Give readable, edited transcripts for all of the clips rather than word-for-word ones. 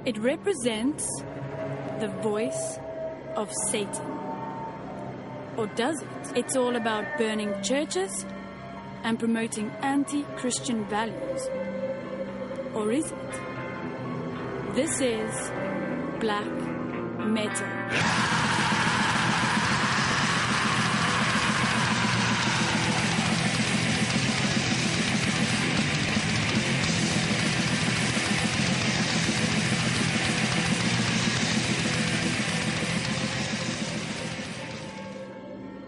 It represents the voice of Satan. Or does it? It's all about burning churches and promoting anti-Christian values. Or is it? This is black metal.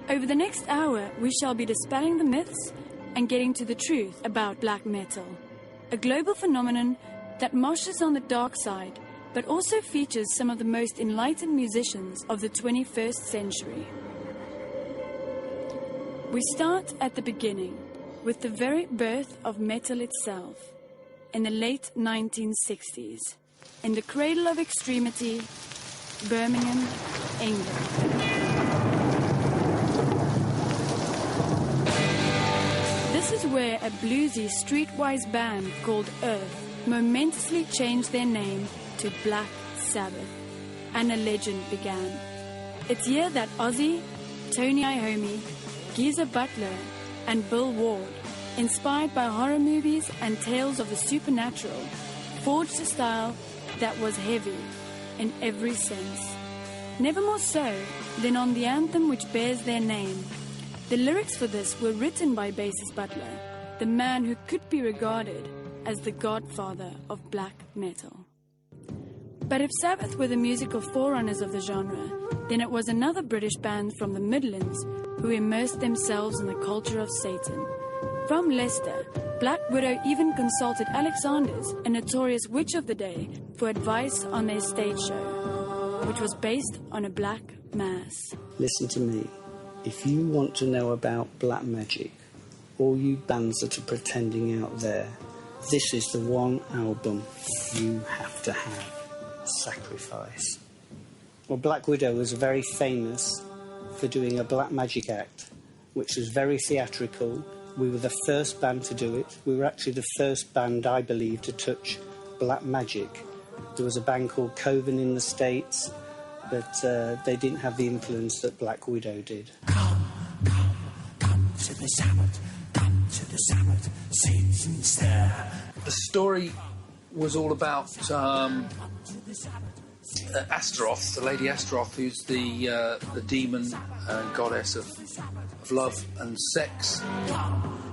Over the next hour, we shall be dispelling the myths and getting to the truth about black metal, a global phenomenon that moshes on the dark side, but also features some of the most enlightened musicians of the 21st century. We start at the beginning, with the very birth of metal itself, in the late 1960s, in the cradle of extremity, Birmingham, England. This is where a bluesy, streetwise band called Earth momentously changed their name to Black Sabbath, and a legend began. It's here that Ozzy, Tony Iommi, Geezer Butler, and Bill Ward, inspired by horror movies and tales of the supernatural, forged a style that was heavy in every sense. Never more so than on the anthem which bears their name. The lyrics for this were written by bassist Butler, the man who could be regarded as the godfather of black metal. But if Sabbath were the musical forerunners of the genre, then it was another British band from the Midlands who immersed themselves in the culture of Satan. From Leicester, Black Widow even consulted Alexander's, a notorious witch of the day, for advice on their stage show, which was based on a black mass. Listen to me. If you want to know about black magic, all you bands that are pretending out there, this is the one album you have to have. Sacrifice. Well, Black Widow was very famous for doing a black magic act, which was very theatrical. We were the first band to do it. We were actually the first band, I believe, to touch black magic. There was a band called Coven in the States, but they didn't have the influence that Black Widow did. Come to the Sabbat, come to the Sabbat, Satan's there. The story was all about Astarte, the Lady Astarte, who's the demon goddess of love and sex.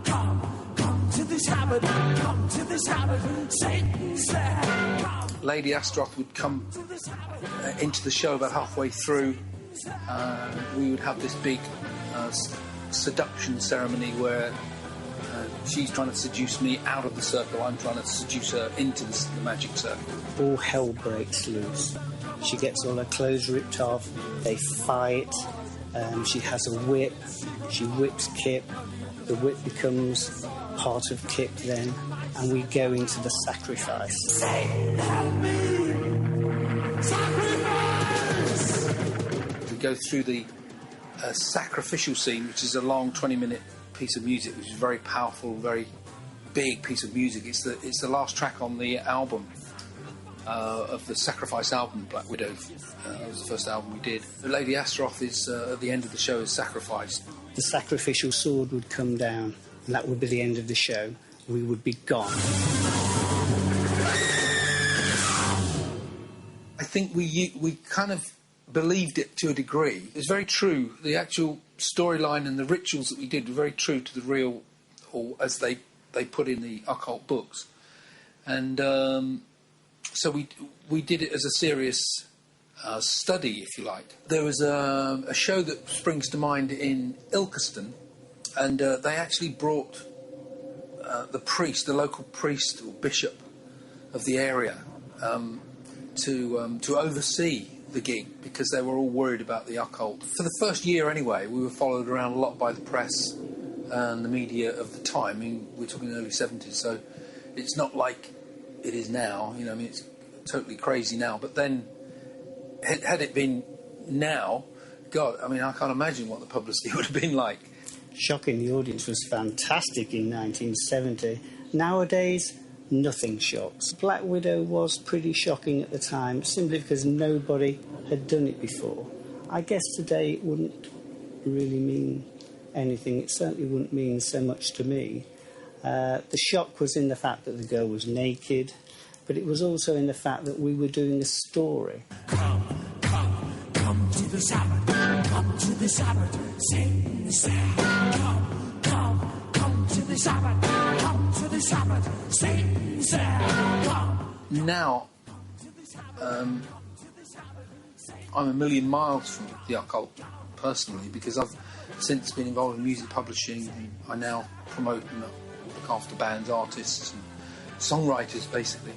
Come to the Sabbat, come to the Sabbat, Satan's there. Lady Astarte would come into the show about halfway through. We would have this big seduction ceremony where she's trying to seduce me out of the circle, I'm trying to seduce her into the magic circle. All hell breaks loose. She gets all her clothes ripped off, they fight, she has a whip, she whips Kip, the whip becomes part of Kip then, and we go into the sacrifice. Satan, help me! Sacrifice! We go through the sacrificial scene, which is a long 20-minute piece of music, which is very powerful, very big piece of music. It's the last track on the album, of the Sacrifice album, Black Widow. It was the first album we did. The Lady Astarte is, at the end of the show, is sacrificed. The sacrificial sword would come down, and that would be the end of the show. We would be gone. I think we kind of believed it to a degree. It's very true. The actual storyline and the rituals that we did were very true to the real, or as they put in the occult books. And so we did it as a serious study, if you like. There was a show that springs to mind in Ilkeston, and they actually brought the local priest or bishop of the area, to oversee the gig, because they were all worried about the occult. For the first year anyway, we were followed around a lot by the press and the media of the time. I mean, we're talking the early 70s, so it's not like it is now. You know, I mean, it's totally crazy now. But then, had it been now, God, I mean, I can't imagine what the publicity would have been like. Shocking. The audience was fantastic in 1970. Nowadays, nothing shocks. Black Widow was pretty shocking at the time, simply because nobody had done it before. I guess today it wouldn't really mean anything. It certainly wouldn't mean so much to me. The shock was in the fact that the girl was naked, but it was also in the fact that we were doing a story. Come to the Sabbat, come to the Sabbat, sing, sing. Come to the Sabbat, come to the Sabbat, sing, sing. Now, I'm a million miles from the occult, personally, because I've since been involved in music publishing. I now promote and look after bands, artists and songwriters, basically.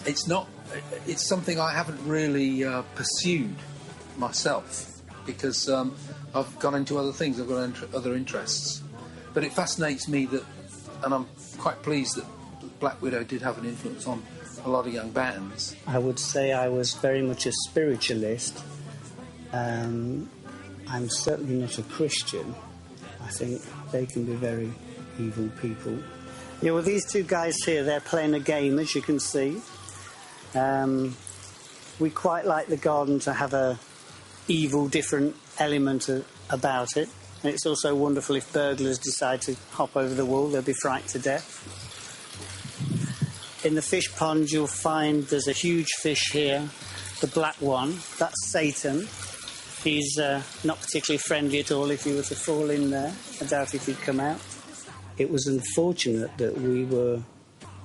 It's something I haven't really pursued myself, because I've gone into other things, I've got other interests. But it fascinates me that, and I'm quite pleased that Black Widow did have an influence on a lot of young bands. I would say I was very much a spiritualist. I'm certainly not a Christian. I think they can be very evil people. Yeah, well, these two guys here, they're playing a game, as you can see. We quite like the garden to have a evil, different element about it. And it's also wonderful if burglars decide to hop over the wall, they'll be frightened to death. In the fish pond, you'll find there's a huge fish here, the black one. That's Satan. He's not particularly friendly at all if he were to fall in there. I doubt if he'd come out. It was unfortunate that we were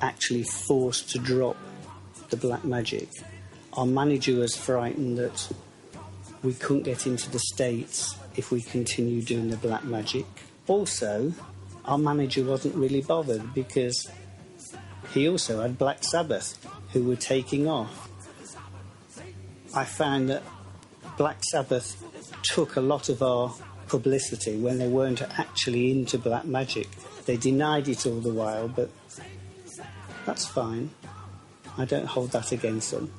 actually forced to drop the black magic. Our manager was frightened that we couldn't get into the States if we continued doing the black magic. Also, our manager wasn't really bothered because he also had Black Sabbath, who were taking off. I found that Black Sabbath took a lot of our publicity when they weren't actually into black magic. They denied it all the while, but that's fine. I don't hold that against them.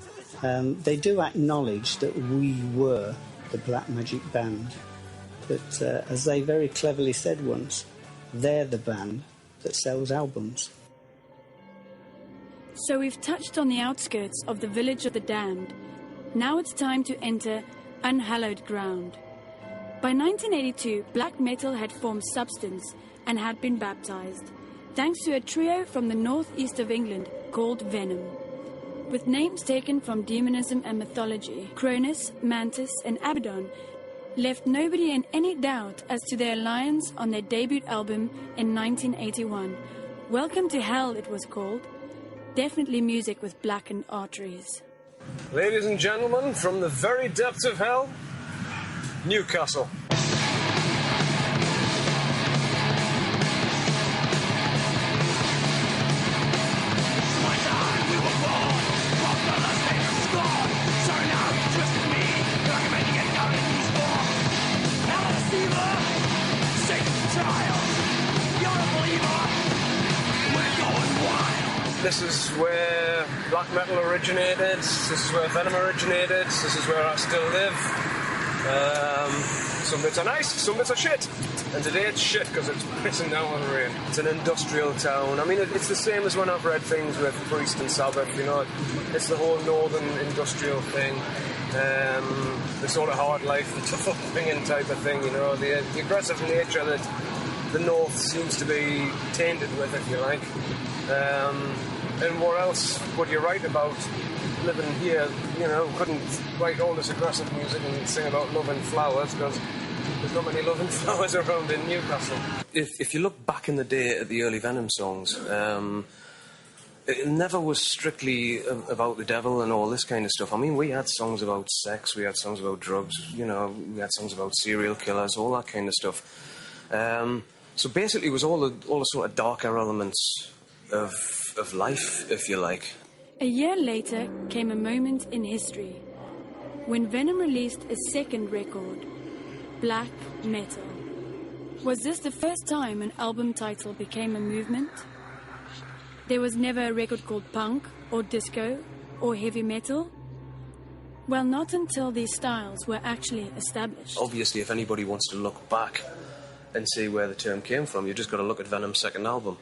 They do acknowledge that we were the black magic band, but as they very cleverly said once, they're the band that sells albums. So we've touched on the outskirts of the village of the damned. Now it's time to enter unhallowed ground. By 1982, black metal had formed substance and had been baptized, thanks to a trio from the northeast of England called Venom. With names taken from demonism and mythology, Cronus, Mantas and Abaddon left nobody in any doubt as to their alliance on their debut album in 1981. Welcome to Hell, it was called. Definitely music with blackened arteries. Ladies and gentlemen, from the very depths of hell, Newcastle. This is where black metal originated, this is where Venom originated, this is where I still live. Some bits are nice, some bits are shit. And today it's shit because it's pissing down with rain. It's an industrial town. I mean, it's the same as when I've read things with Priest and Sabbath, you know. It's the whole northern industrial thing. The sort of hard life, the tough upbringing type of thing, you know. The aggressive nature that the north seems to be tainted with, if you like. And what else would you write about living here? You know, couldn't write all this aggressive music and sing about loving flowers because there's not many loving flowers around in Newcastle. If you look back in the day at the early Venom songs, it never was strictly about the devil and all this kind of stuff. I mean, we had songs about sex, we had songs about drugs, you know, we had songs about serial killers, all that kind of stuff. So basically it was all the sort of darker elements of life, if you like. A year later came a moment in history when Venom released a second record, Black Metal. Was this the first time an album title became a movement? There was never a record called punk or disco or heavy metal? Well, not until these styles were actually established. Obviously, if anybody wants to look back and see where the term came from, you just got to look at Venom's second album,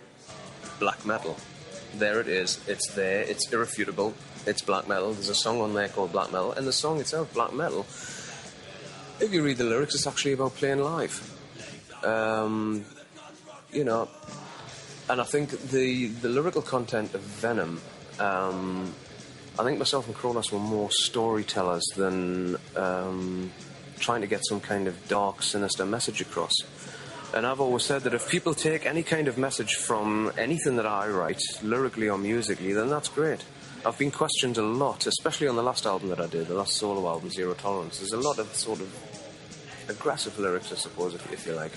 Black Metal. there it is. It's there. It's irrefutable. It's black metal. There's a song on there called Black Metal, and the song itself, Black Metal, if you read the lyrics, it's actually about playing live. You know, and I think the lyrical content of Venom, I think myself and Kronos were more storytellers than trying to get some kind of dark, sinister message across. And I've always said that if people take any kind of message from anything that I write, lyrically or musically, then that's great. I've been questioned a lot, especially on the last album that I did, the last solo album, Zero Tolerance. There's a lot of sort of aggressive lyrics, I suppose, if you like.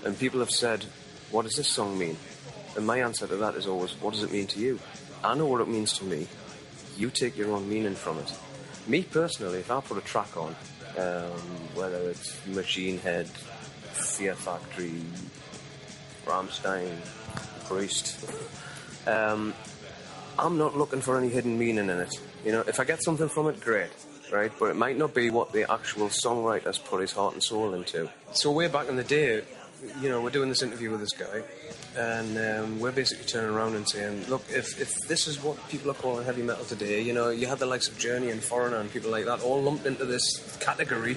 And people have said, what does this song mean? And my answer to that is always, what does it mean to you? I know what it means to me. You take your own meaning from it. Me personally, if I put a track on, whether it's Machine Head, Fear Factory, Rammstein, Priest, I'm not looking for any hidden meaning in it. You know, if I get something from it, great, right? But it might not be what the actual songwriter's put his heart and soul into. So way back in the day, you know, we're doing this interview with this guy, and we're basically turning around and saying, look, if this is what people are calling heavy metal today, you know, you had the likes of Journey and Foreigner and people like that all lumped into this category,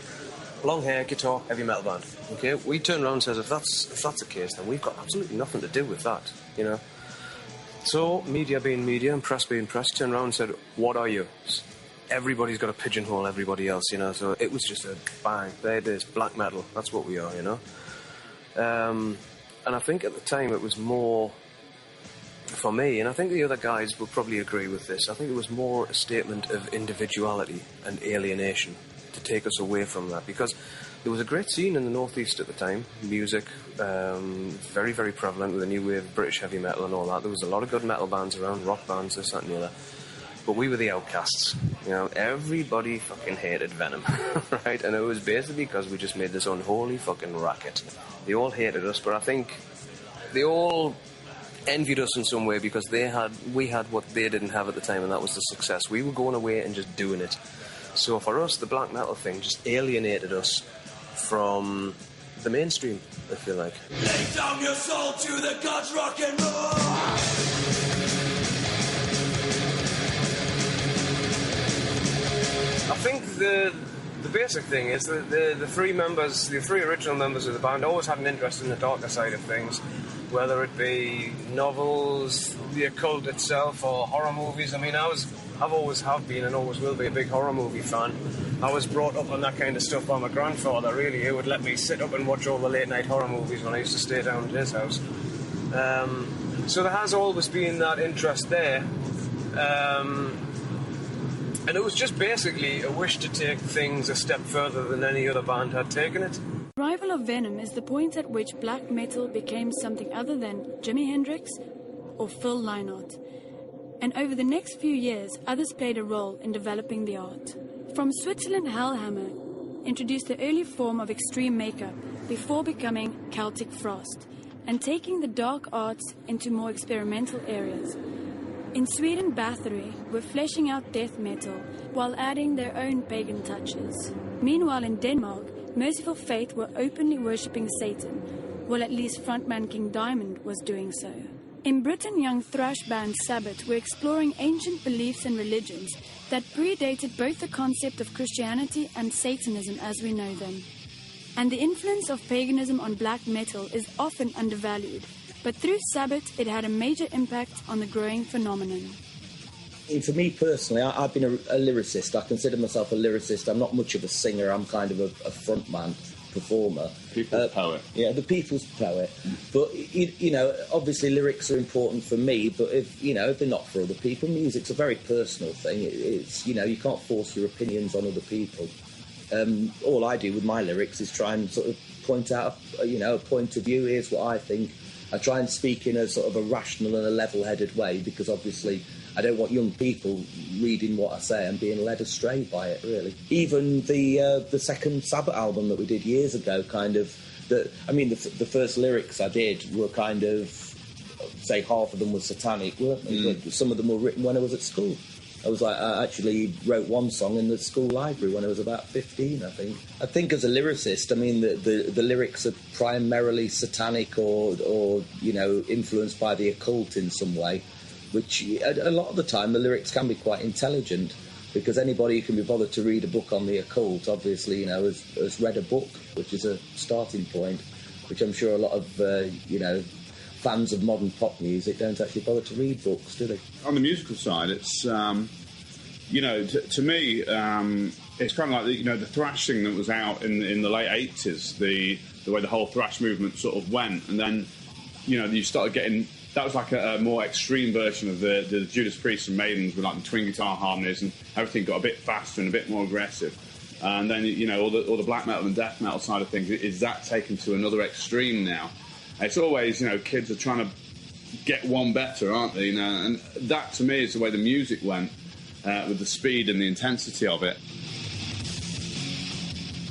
long hair, guitar, heavy metal band. Okay, we turn around and says, if that's the case, then we've got absolutely nothing to do with that, you know. So media being media and press being press turned around and said, what are you? Everybody's got to pigeonhole everybody else, you know. So it was just a bang, there it is, black metal. That's what we are, you know. And I think at the time it was more, for me, and I think the other guys will probably agree with this, I think it was more a statement of individuality and alienation to take us away from that, because there was a great scene in the Northeast at the time, music, very, very prevalent with the new wave of British heavy metal and all that. There was a lot of good metal bands around, rock bands, this, that and the other. But we were the outcasts, you know, everybody fucking hated Venom, right? And it was basically because we just made this unholy fucking racket. They all hated us, but I think they all envied us in some way because we had what they didn't have at the time, and that was the success. We were going away and just doing it. So for us, the black metal thing just alienated us from the mainstream, if you like. Lay down your soul to the gods, rock and roll. I think the basic thing is that the three original members of the band always had an interest in the darker side of things, whether it be novels, the occult itself, or horror movies. I mean, I've always have been and always will be a big horror movie fan. I was brought up on that kind of stuff by my grandfather, really, who would let me sit up and watch all the late night horror movies when I used to stay down at his house. So there has always been that interest there. And it was just basically a wish to take things a step further than any other band had taken it. The arrival of Venom is the point at which black metal became something other than Jimi Hendrix or Phil Lynott. And over the next few years, others played a role in developing the art. From Switzerland, Hellhammer introduced the early form of extreme makeup before becoming Celtic Frost and taking the dark arts into more experimental areas. In Sweden, Bathory were fleshing out death metal while adding their own pagan touches. Meanwhile, in Denmark, Merciful Fate were openly worshipping Satan, while at least frontman King Diamond was doing so. In Britain, young thrash band Sabbat were exploring ancient beliefs and religions that predated both the concept of Christianity and Satanism as we know them. And the influence of paganism on black metal is often undervalued, but through Sabbat, it had a major impact on the growing phenomenon. For me personally, I've been a lyricist. I consider myself a lyricist. I'm not much of a singer. I'm kind of a frontman, performer. People's poet. Yeah, the people's poet. But, you know, obviously lyrics are important for me, but if they're not for other people, music's a very personal thing. It's, you know, you can't force your opinions on other people. All I do with my lyrics is try and sort of point out, a point of view. Here's what I think. I try and speak in a sort of a rational and a level-headed way because obviously I don't want young people reading what I say and being led astray by it, really. Even the second Sabbat album that we did years ago, the first lyrics I did were kind of, say, half of them were satanic, weren't they? Some of them were written when I was at school. I actually wrote one song in the school library when I was about 15, I think. I think as a lyricist, I mean, the lyrics are primarily satanic or influenced by the occult in some way. which a lot of the time the lyrics can be quite intelligent, because anybody who can be bothered to read a book on the occult, obviously, you know, has read a book, which is a starting point, which I'm sure a lot of, you know, fans of modern pop music don't actually bother to read books, do they? On the musical side, it's, you know, to me, it's kind of like, you know, the thrash thing that was out in the late 80s, the way the whole thrash movement sort of went, and then, you know, you started getting... That was like a more extreme version of the Judas Priest and Maidens with like the twin guitar harmonies, and everything got a bit faster and a bit more aggressive. And then, you know, all the black metal and death metal side of things, is that taken to another extreme now? It's always, you know, kids are trying to get one better, aren't they? You know, and that to me is the way the music went, with the speed and the intensity of it.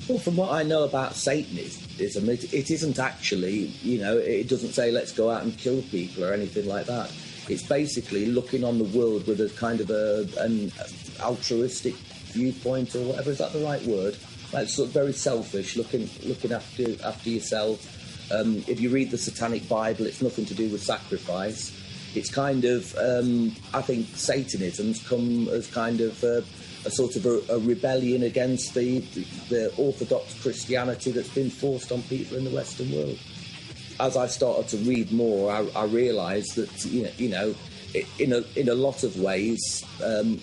Well, from what I know about Satanism, it isn't actually, you know, it doesn't say let's go out and kill people or anything like that. It's basically looking on the world with a kind of an altruistic viewpoint, or whatever. Is that the right word? Like, sort of very selfish, looking after yourself. If you read the Satanic Bible, it's nothing to do with sacrifice. It's kind of, I think Satanism's come as kind of a sort of a rebellion against the orthodox Christianity that's been forced on people in the Western world. As I started to read more, I realised that, you know, in a lot of ways,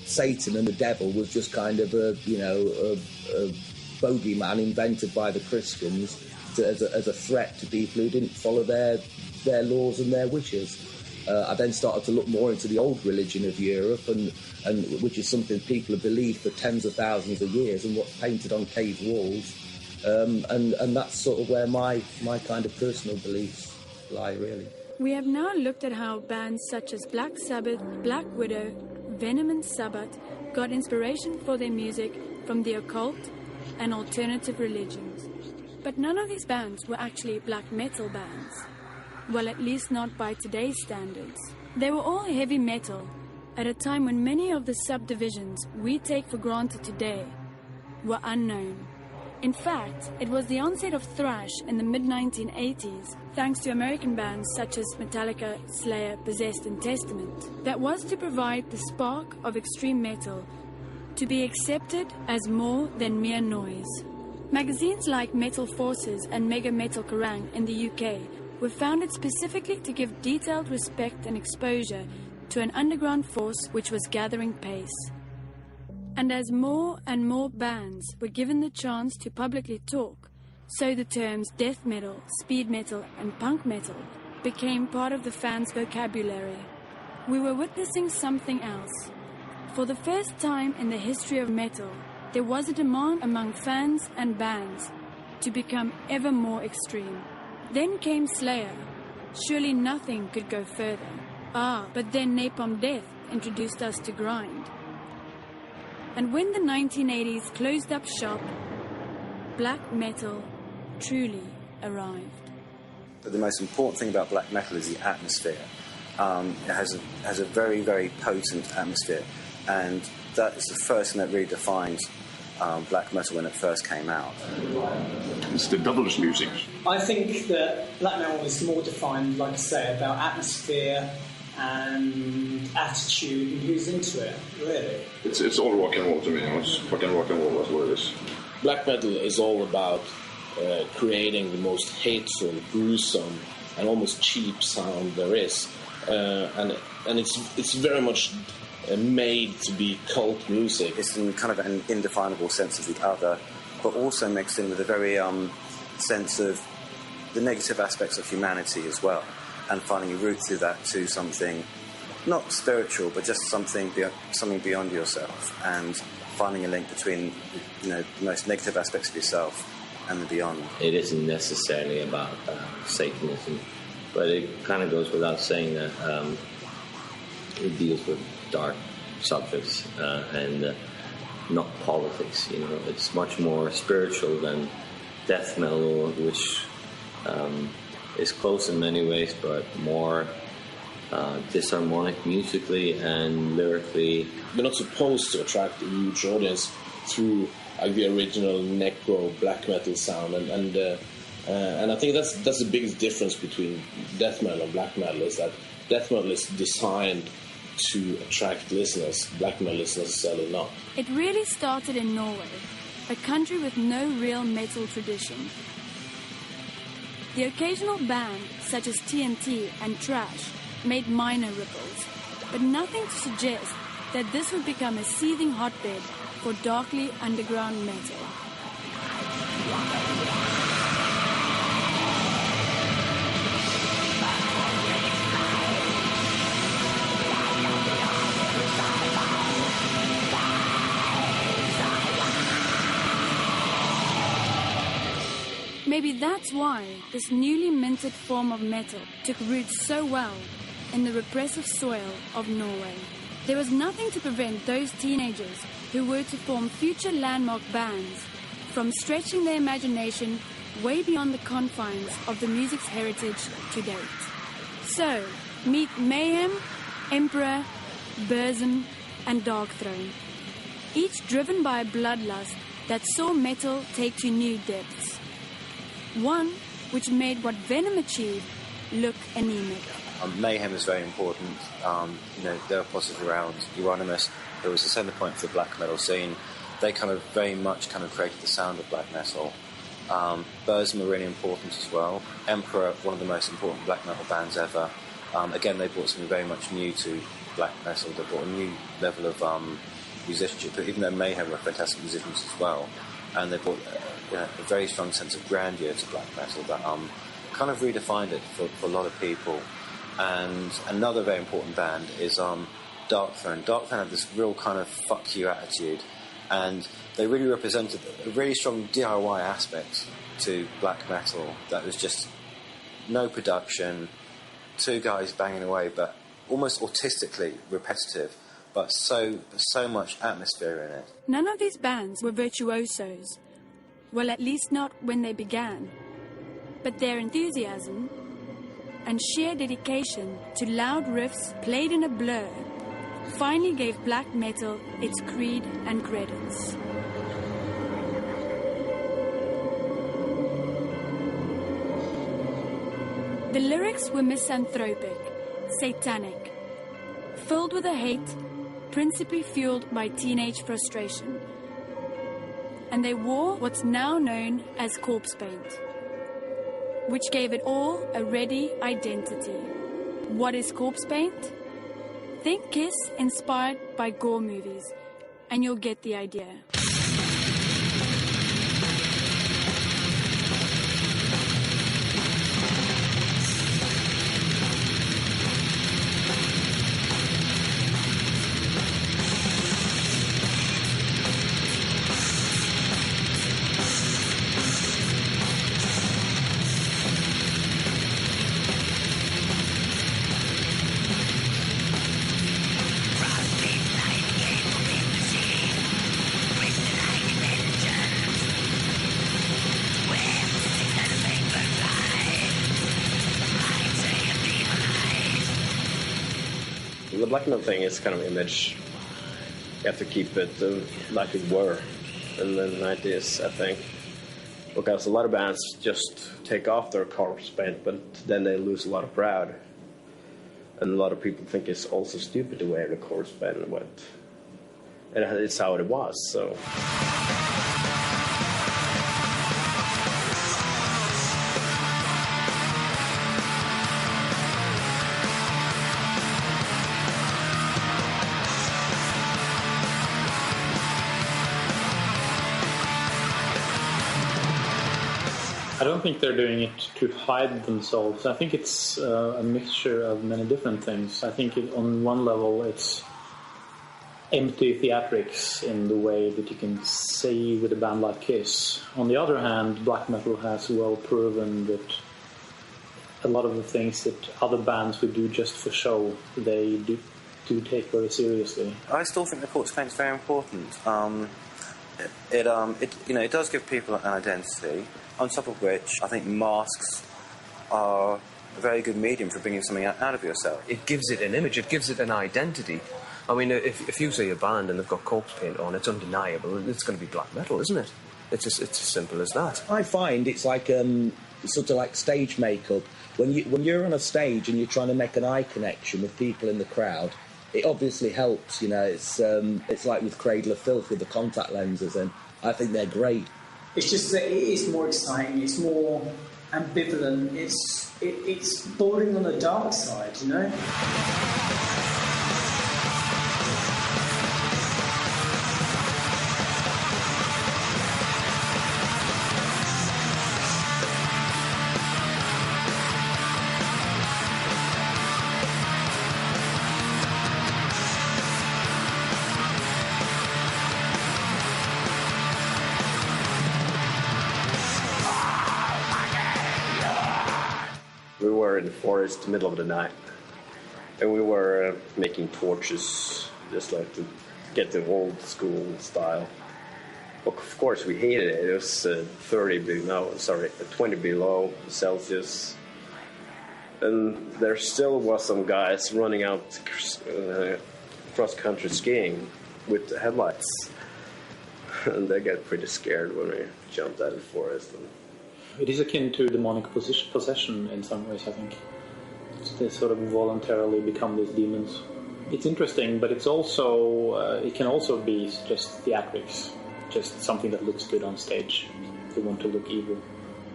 Satan and the devil was just kind of a bogeyman invented by the Christians as a threat to people who didn't follow their laws and their wishes. I then started to look more into the old religion of Europe, and which is something people have believed for tens of thousands of years, and what's painted on cave walls, and that's sort of where my kind of personal beliefs lie, really. We have now looked at how bands such as Black Sabbath, Black Widow, Venom and Sabbat got inspiration for their music from the occult and alternative religions. But none of these bands were actually black metal bands. Well, at least not by today's standards. They were all heavy metal at a time when many of the subdivisions we take for granted today were unknown. In fact, it was the onset of thrash in the mid-1980s, thanks to American bands such as Metallica, Slayer, Possessed and Testament, that was to provide the spark of extreme metal to be accepted as more than mere noise. Magazines like Metal Forces and Mega Metal Kerrang in the UK were founded specifically to give detailed respect and exposure to an underground force which was gathering pace. And as more and more bands were given the chance to publicly talk, so the terms death metal, speed metal and punk metal became part of the fans' vocabulary. We were witnessing something else. For the first time in the history of metal, there was a demand among fans and bands to become ever more extreme. Then came Slayer. Surely nothing could go further. But then Napalm Death introduced us to grind. And when the 1980s closed up shop, black metal truly arrived. But the most important thing about black metal is the atmosphere. It has a very, very potent atmosphere, and that is the first thing that really defines black metal when it first came out. It's the devilish music. I think that black metal is more defined, like I say, about atmosphere and attitude and who's into it, really. It's all rock and roll to me. It's fucking rock and roll, that's what it is. Black metal is all about creating the most hateful, gruesome and almost cheap sound there is. And it's very much made to be cult music. It's in kind of an indefinable sense of the other, but also mixed in with a very sense of the negative aspects of humanity as well, and finding a route through that to something not spiritual, but just something beyond yourself, and finding a link between, you know, the most negative aspects of yourself and the beyond. It isn't necessarily about Satanism, but it kind of goes without saying that it deals with dark subjects and not politics. You know, it's much more spiritual than death metal, which is close in many ways, but more disharmonic musically and lyrically. We're not supposed to attract a huge audience through like the original necro black metal sound, and I think that's the biggest difference between death metal and black metal, is that death metal is designed to attract listeners. Black metal is necessarily not. It really started in Norway, a country with no real metal tradition. The occasional band, such as TNT and Trash, made minor ripples, but nothing to suggest that this would become a seething hotbed for darkly underground metal. Maybe that's why this newly minted form of metal took root so well in the repressive soil of Norway. There was nothing to prevent those teenagers who were to form future landmark bands from stretching their imagination way beyond the confines of the music's heritage to date. So, meet Mayhem, Emperor, Burzum, and Darkthrone, each driven by a bloodlust that saw metal take to new depths. One which made what Venom achieved look anemic. Mayhem is very important. There are positives around Euronymous, who was the centre point for the black metal scene. They very much created the sound of black metal. Burzum are really important as well. Emperor, one of the most important black metal bands ever. Again, they brought something very much new to black metal. They brought a new level of musicianship, but even though Mayhem were fantastic musicians as well, and they brought a very strong sense of grandeur to black metal that redefined it for a lot of people. And another very important band is Darkthrone. Darkthrone had this real fuck you attitude, and they really represented a really strong DIY aspect to black metal that was just no production, two guys banging away, but almost autistically repetitive, but so much atmosphere in it. None of these bands were virtuosos. Well, at least not when they began. But their enthusiasm and sheer dedication to loud riffs played in a blur finally gave black metal its creed and credence. The lyrics were misanthropic, satanic, filled with a hate principally fueled by teenage frustration. And they wore what's now known as corpse paint, which gave it all a ready identity. What is corpse paint? Think Kiss inspired by gore movies, and you'll get the idea. The black metal thing is image. You have to keep it like it were in the 90s, I think. Because a lot of bands just take off their corpse paint, but then they lose a lot of crowd. And a lot of people think it's also stupid to wear the corpse paint, and it's how it was, so... I don't think they're doing it to hide themselves. I think it's a mixture of many different things. I think on one level it's empty theatrics in the way that you can say with a band like Kiss. On the other hand, black metal has well proven that a lot of the things that other bands would do just for show, they do take very seriously. I still think the corpse paint is very important. It does give people an identity. On top of which, I think masks are a very good medium for bringing something out of yourself. It gives it an image, it gives it an identity. I mean, if you see a band and they've got corpse paint on, it's undeniable. It's going to be black metal, isn't it? It's as simple as that. I find it's like sort of like stage makeup. When you're on a stage and you're trying to make an eye connection with people in the crowd, it obviously helps. You know, it's like with Cradle of Filth with the contact lenses, and I think they're great. It's just that it is more exciting. It's more ambivalent. It's bordering on the dark side, you know. We were in the forest, middle of the night, and we were making torches, just like to get the old school style. Of course, we hated it. It was 20 below Celsius, and there still was some guys running out cross-country skiing with the headlights, and they got pretty scared when we jumped out of the forest. It is akin to demonic possession in some ways, I think. They sort of voluntarily become these demons. It's interesting, but it's also it can also be just theatrics, just something that looks good on stage. They want to look evil.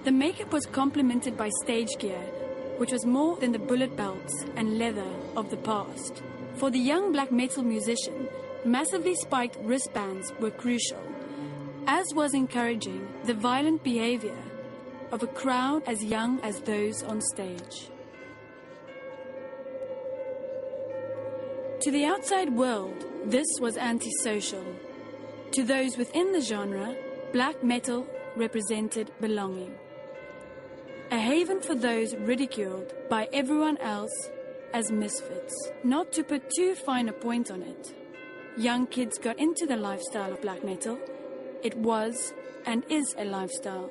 The makeup was complemented by stage gear, which was more than the bullet belts and leather of the past. For the young black metal musician, massively spiked wristbands were crucial, as was encouraging the violent behavior of a crowd as young as those on stage. To the outside world, this was antisocial. To those within the genre, black metal represented belonging. A haven for those ridiculed by everyone else as misfits. Not to put too fine a point on it, young kids got into the lifestyle of black metal. It was and is a lifestyle,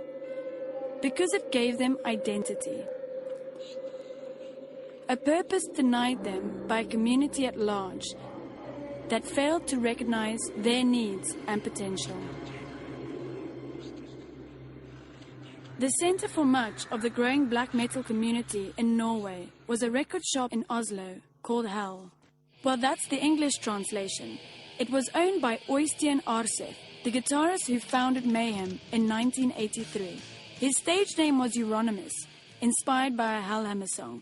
because it gave them identity. A purpose denied them by a community at large that failed to recognize their needs and potential. The center for much of the growing black metal community in Norway was a record shop in Oslo called Hell. Well, that's the English translation. It was owned by Øystein Arseth, the guitarist who founded Mayhem in 1983. His stage name was Euronymous, inspired by a Hellhammer song.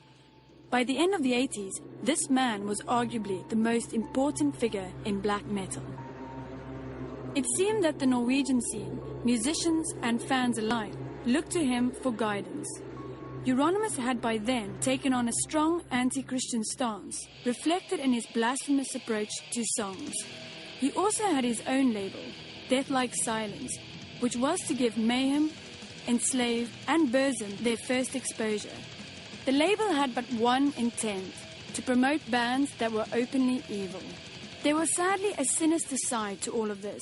By the end of the 80s, this man was arguably the most important figure in black metal. It seemed that the Norwegian scene, musicians and fans alike, looked to him for guidance. Euronymous had by then taken on a strong anti-Christian stance, reflected in his blasphemous approach to songs. He also had his own label, Death Like Silence, which was to give Mayhem, Enslaved and Burzum their first exposure. The label had but one intent: to promote bands that were openly evil. There was sadly a sinister side to all of this.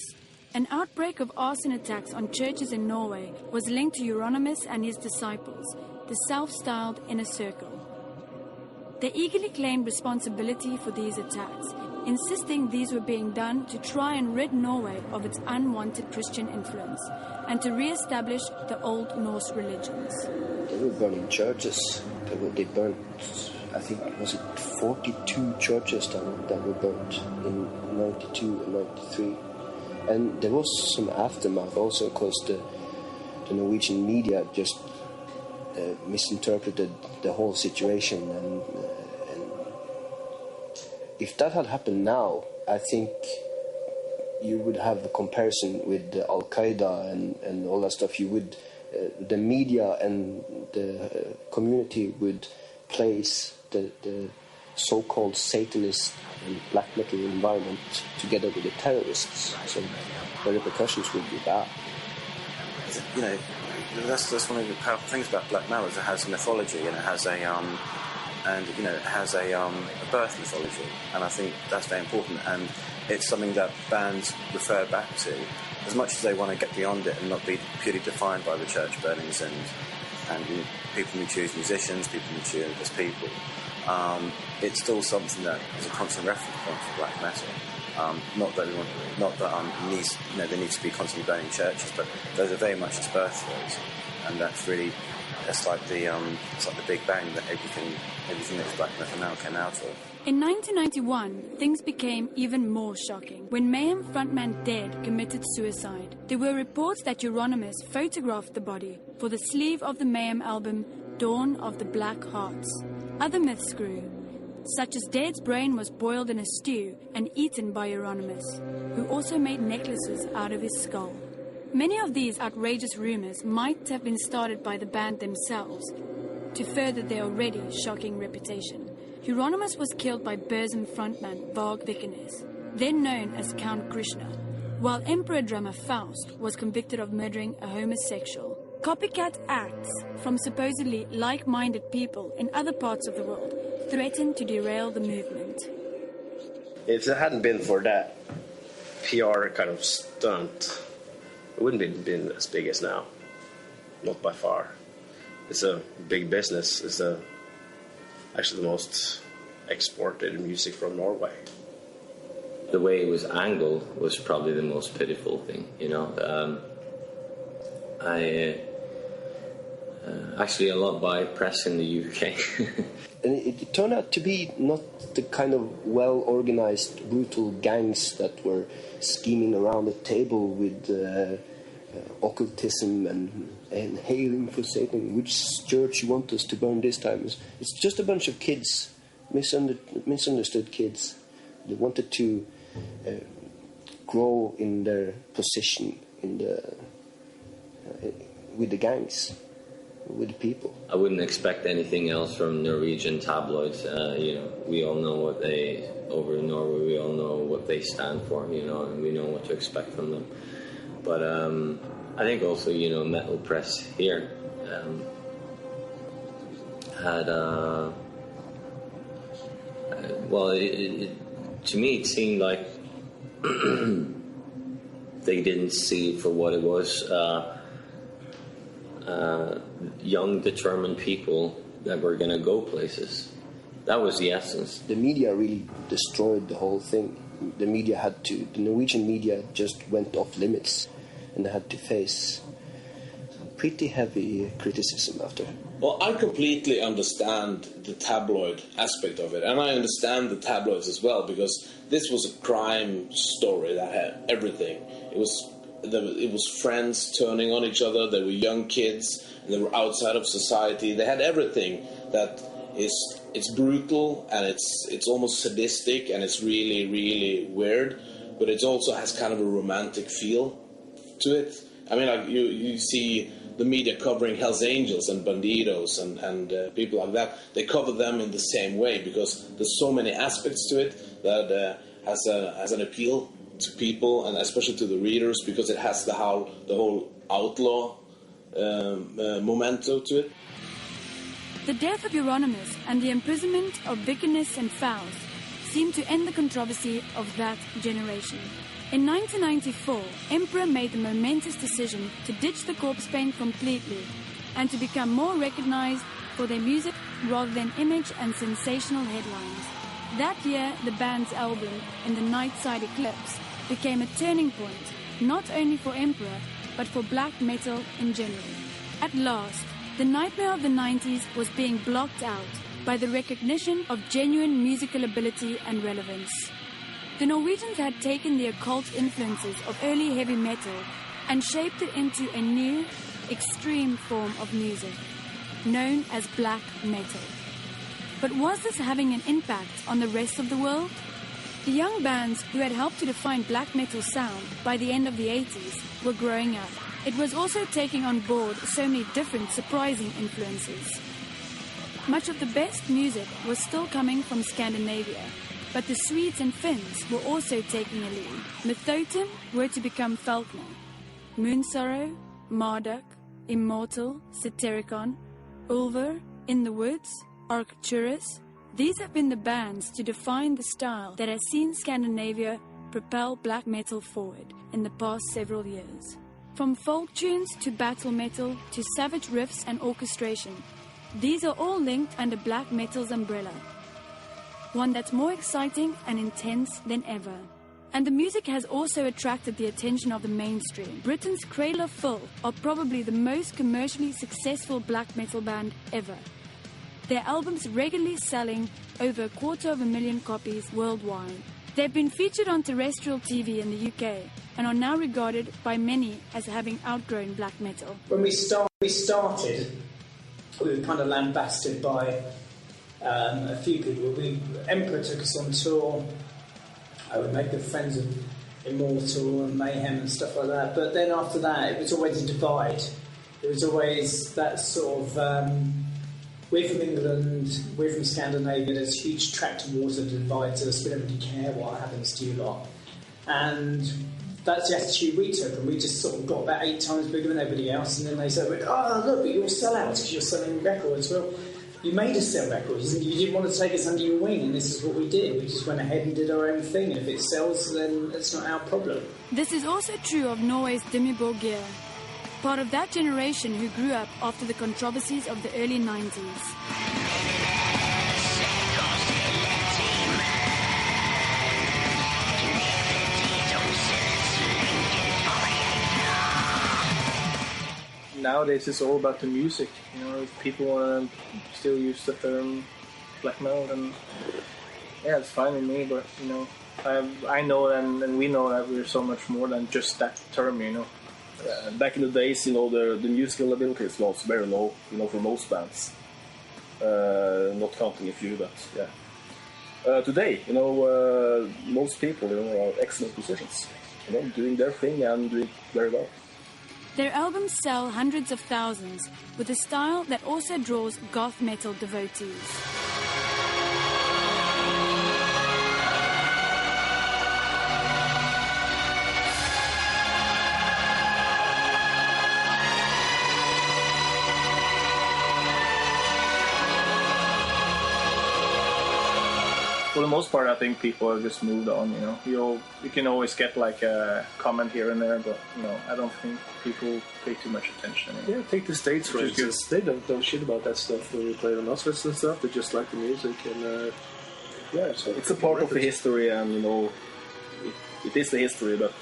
An outbreak of arson attacks on churches in Norway was linked to Euronymous and his disciples, the self-styled Inner Circle. They eagerly claimed responsibility for these attacks, insisting these were being done to try and rid Norway of its unwanted Christian influence and to re-establish the Old Norse religions. They were burning churches. They burnt, I think, was it 42 churches that were burnt in 92 and 93. And there was some aftermath also, because the Norwegian media just misinterpreted the whole situation. And if that had happened now, I think you would have a comparison with Al Qaeda and all that stuff. You would, the media and the community would place the so-called Satanist and black metal environment together with the terrorists. So the repercussions would be bad. You know, that's one of the powerful things about black metal, is it has a mythology and it has a birth mythology, and I think that's very important, and it's something that bands refer back to, as much as they want to get beyond it and not be purely defined by the church burnings and you know, people who choose musicians, people who choose as people. It's still something that is a constant reference point for black metal. Not that there needs to be constantly burning churches, but those are very much its birth throes, and that's really it's like the Big Bang, that everything that is black metal now came out of. In 1991, things became even more shocking when Mayhem frontman Dead committed suicide. There were reports that Euronymous photographed the body for the sleeve of the Mayhem album Dawn of the Black Hearts. Other myths grew, such as Dead's brain was boiled in a stew and eaten by Euronymous, who also made necklaces out of his skull. Many of these outrageous rumors might have been started by the band themselves to further their already shocking reputation. Euronymous was killed by Burzum frontman Varg Vikernes, then known as Count Krishna, while Emperor drummer Faust was convicted of murdering a homosexual. Copycat acts from supposedly like-minded people in other parts of the world threatened to derail the movement. If it hadn't been for that PR kind of stunt, it wouldn't have been as big as now. Not by far. It's a big business. It's actually the most exported music from Norway. The way it was angled was probably the most pitiful thing, you know. Actually, a lot by press in the UK. And it turned out to be not the kind of well-organized, brutal gangs that were scheming around the table with occultism and hailing for Satan. Which church you want us to burn this time? It's just a bunch of kids, misunderstood kids. They wanted to grow in their position in with the gangs, with the people. I wouldn't expect anything else from Norwegian tabloids. You know, we all know what they, over in Norway, we all know what they stand for, you know, and we know what to expect from them. But I think also, you know, metal press here had, well, to me it seemed like they didn't see it for what it was. Young, determined people that were going to go places. That was the essence. The media really destroyed the whole thing. The Norwegian media just went off limits, and they had to face pretty heavy criticism after. Well, I completely understand the tabloid aspect of it, and I understand the tabloids as well, because this was a crime story that had everything. It was friends turning on each other. They were young kids. They were outside of society. They had everything that it's brutal, and it's almost sadistic, and it's really, really weird. But it also has kind of a romantic feel to it. I mean, like you see the media covering Hells Angels and Bandidos and people like that. They cover them in the same way because there's so many aspects to it that has an appeal to people, and especially to the readers, because it has the whole outlaw memento to it. The death of Euronymous and the imprisonment of Vikernes and Faust seemed to end the controversy of that generation. In 1994, Emperor made the momentous decision to ditch the corpse paint completely and to become more recognized for their music rather than image and sensational headlines. That year, the band's album, In the Nightside Eclipse, became a turning point, not only for Emperor, but for black metal in general. At last, the nightmare of the 90s was being blocked out by the recognition of genuine musical ability and relevance. The Norwegians had taken the occult influences of early heavy metal and shaped it into a new, extreme form of music, known as black metal. But was this having an impact on the rest of the world? The young bands who had helped to define black metal sound by the end of the 80s were growing up. It was also taking on board so many different surprising influences. Much of the best music was still coming from Scandinavia, but the Swedes and Finns were also taking a lead. Mythotin were to become Falkner. Moonsorrow, Marduk, Immortal, Satyricon, Ulver, In the Woods, Arcturus. These have been the bands to define the style that has seen Scandinavia propel black metal forward in the past several years. From folk tunes to battle metal to savage riffs and orchestration, these are all linked under black metal's umbrella. One that's more exciting and intense than ever. And the music has also attracted the attention of the mainstream. Britain's Cradle of Filth are probably the most commercially successful black metal band ever. Their albums regularly selling over 250,000 copies worldwide. They've been featured on terrestrial TV in the UK and are now regarded by many as having outgrown black metal. When we started, we were kind of lambasted by a few people. Emperor took us on tour. I would make good friends of Immortal and Mayhem and stuff like that. But then after that, it was always a divide. It was always that sort of... we're from England, we're from Scandinavia, there's a huge tract of water that divides us, we don't really care what happens to you lot. And that's the attitude we took, and we just sort of got about 8 times bigger than everybody else, and then they said, oh look, but you're sellouts because you're selling records. Well, you made us sell records, and you didn't want to take us under your wing, and this is what we did. We just went ahead and did our own thing, and if it sells, then it's not our problem. This is also true of Norway's Dimmu Borgir, part of that generation who grew up after the controversies of the early 90s. Nowadays it's all about the music. You know, if people want to still use the term black metal, then yeah, it's fine with me. But you know, I know and we know that we're so much more than just that term. You know. Back in the days, you know, the musical abilities was very low, you know, for most bands. Not counting a few, but yeah. Today, you know, most people, you know, are excellent musicians, you know, doing their thing and doing very well. Their albums sell hundreds of thousands, with a style that also draws goth metal devotees. For the most part, I think people have just moved on. You know, you can always get like a comment here and there, but you know, I don't think people pay too much attention anymore. Yeah, take the States for instance. They don't shit about that stuff when we play on Nosfest and stuff. They just like the music and yeah, so it's a part of the history, and you know, it is the history. But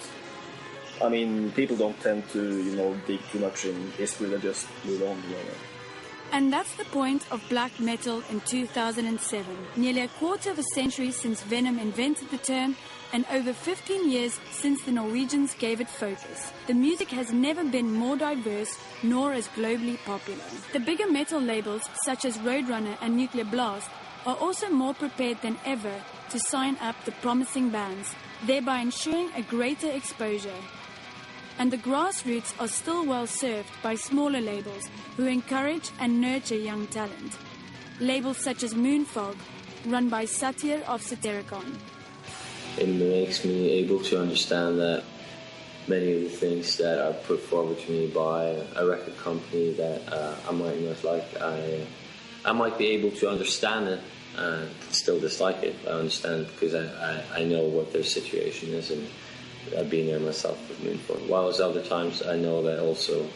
I mean, people don't tend to, you know, dig too much in history. They just move on. You know. And that's the point of black metal in 2007. Nearly a quarter of a century since Venom invented the term, and over 15 years since the Norwegians gave it focus. The music has never been more diverse, nor as globally popular. The bigger metal labels, such as Roadrunner and Nuclear Blast, are also more prepared than ever to sign up the promising bands, thereby ensuring a greater exposure. And the grassroots are still well served by smaller labels who encourage and nurture young talent. Labels such as Moonfog, run by Satyr of Satyricon. It makes me able to understand that many of the things that are put forward to me by a record company that I might not like, I might be able to understand it and still dislike it. I understand because I know what their situation is, and I've been there myself with Moonfog. Whilst other times I know that also,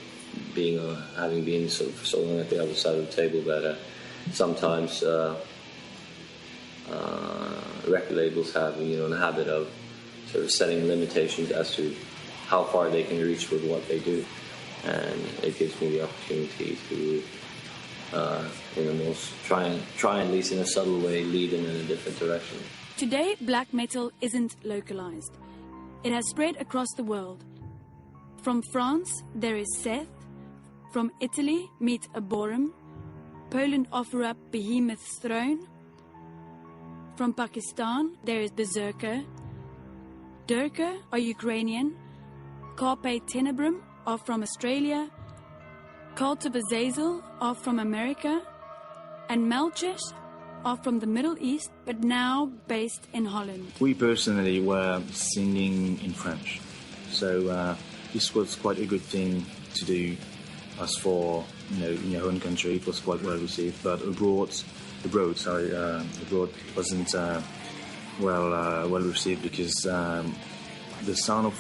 having been sort of so long at the other side of the table, that sometimes record labels have, you know, a habit of sort of setting limitations as to how far they can reach with what they do, and it gives me the opportunity to, try at least in a subtle way, lead them in a different direction. Today, black metal isn't localized. It has spread across the world. From France, there is Seth. From Italy, meet Aborum. Poland offer up Behemoth's Throne. From Pakistan, there is Berserker. Durka are Ukrainian. Carpe Tenebrum are from Australia. Cult of Azazel are from America. And Melchish are from the Middle East, but now based in Holland. We personally were singing in French, so this was quite a good thing to do. As for, you know, in your own country, it was quite well received, but abroad wasn't well received, because the sound of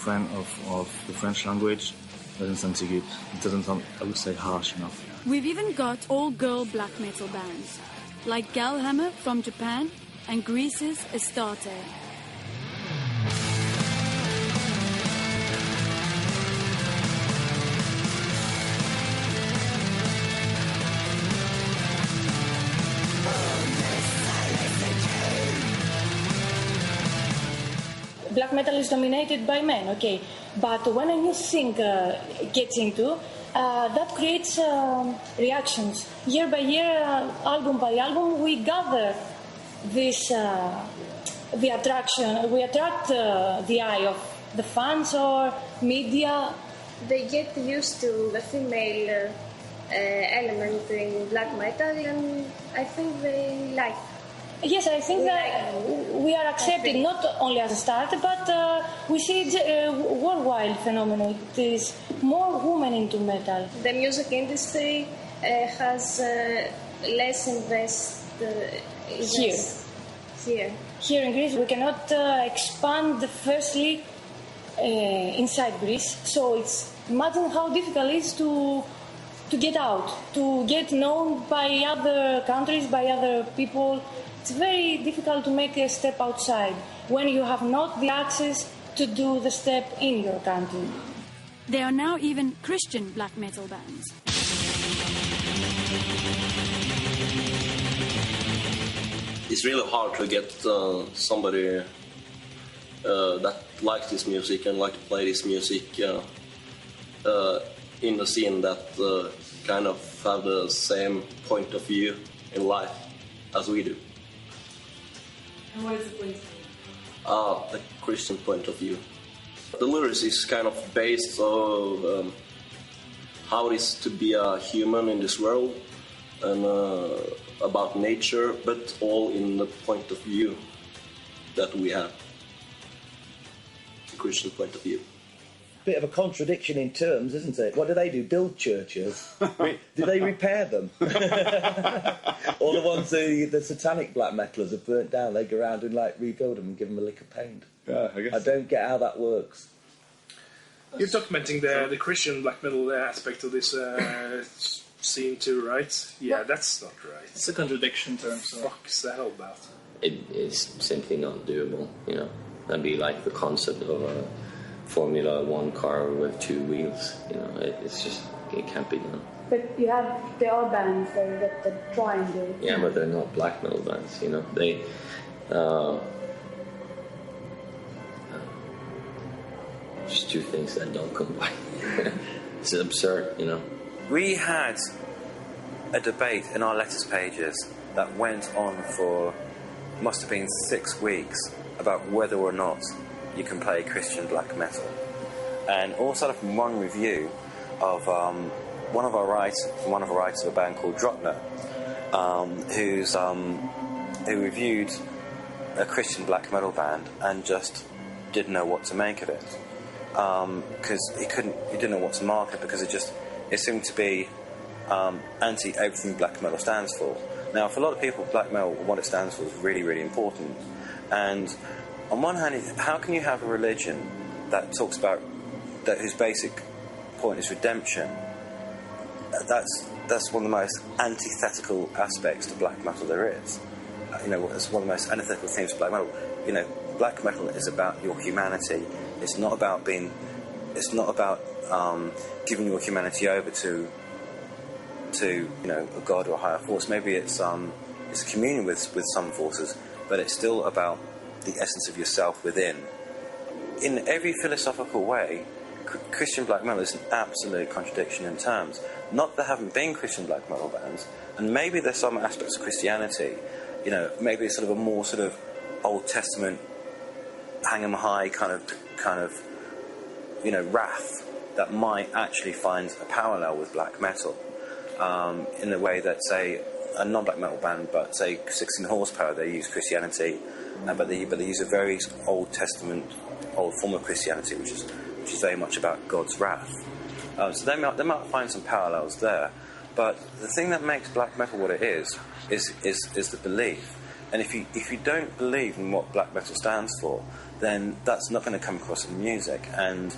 the French language doesn't sound too good. It doesn't sound, I would say, harsh enough. We've even got all-girl black metal bands, like Galhammer from Japan and Greece's Astarte. black metal is dominated by men, okay. But when a new thing gets into, that creates reactions. Year by year, album by album, we gather this, the attraction. We attract the eye of the fans or media. They get used to the female element in black metal, and I think they like. Yes, I think that we are accepted not only as Astarte, but we see it's a worldwide phenomenon. It is more women into metal. The music industry has less invest here. Here in Greece, we cannot expand firstly inside Greece. So it's imagine how difficult it is to get out, to get known by other countries, by other people. It's very difficult to make a step outside when you have not the access to do the step in your country. There are now even Christian black metal bands. It's really hard to get somebody that likes this music and like to play this music in the scene that kind of have the same point of view in life as we do. And what is the point of view? The Christian point of view. The lyrics is kind of based on how it is to be a human in this world and about nature, but all in the point of view that we have. The Christian point of view. Bit of a contradiction in terms, isn't it? What do? Build churches? Do they repair them? All the ones the satanic black metalers have burnt down, they go around and like rebuild them and give them a lick of paint. Yeah, I guess. I don't get how that works. You're documenting the Christian black metal aspect of this scene too, right? Yeah, that's not right. It's a contradiction term. So. Fuck's the hell about? It is simply not doable. That'd be like the concept of a Formula 1 car with 2 wheels. It's just, it can't be done. But there are bands that try and do it. Yeah, but they're not black metal bands. They just two things that don't combine. It's absurd. We had a debate in our letters pages that went on for must have been 6 weeks about whether or not you can play Christian black metal, and all started from one review of one of our writers of a band called Drotner, who reviewed a Christian black metal band and just didn't know what to make of it, because he didn't know what to mark it, because it seemed to be anti everything black metal stands for. Now, for a lot of people, black metal, what it stands for is really, really important. And on one hand, how can you have a religion that talks about whose basic point is redemption? That's one of the most antithetical aspects to black metal there is. It's one of the most antithetical themes of black metal. Black metal is about your humanity. It's not about giving your humanity over to a god or a higher force. Maybe it's a communion with some forces, but it's still about the essence of yourself within. In every philosophical way, Christian black metal is an absolute contradiction in terms. Not that there haven't been Christian black metal bands, and maybe there's some aspects of Christianity, maybe it's sort of a more sort of Old Testament, hang 'em high kind of wrath that might actually find a parallel with black metal, in the way that, say, a non-black metal band, but say 16 Horsepower, they use Christianity, but they use a very Old Testament, old form of Christianity, which is very much about God's wrath. So they might find some parallels there. But the thing that makes black metal what it is the belief. And if you don't believe in what black metal stands for, then that's not going to come across in music, and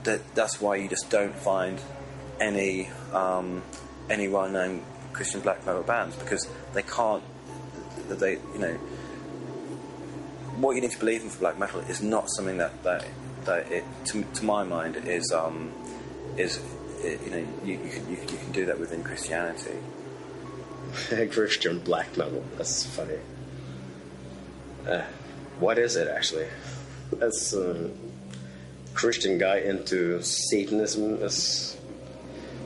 that's why you just don't find any well-known Christian black metal bands, because they can't. What you need to believe in for black metal is not something that it, to my mind, is you can do that within Christianity. Christian black metal. That's funny. What is it actually? as a Christian guy into Satanism,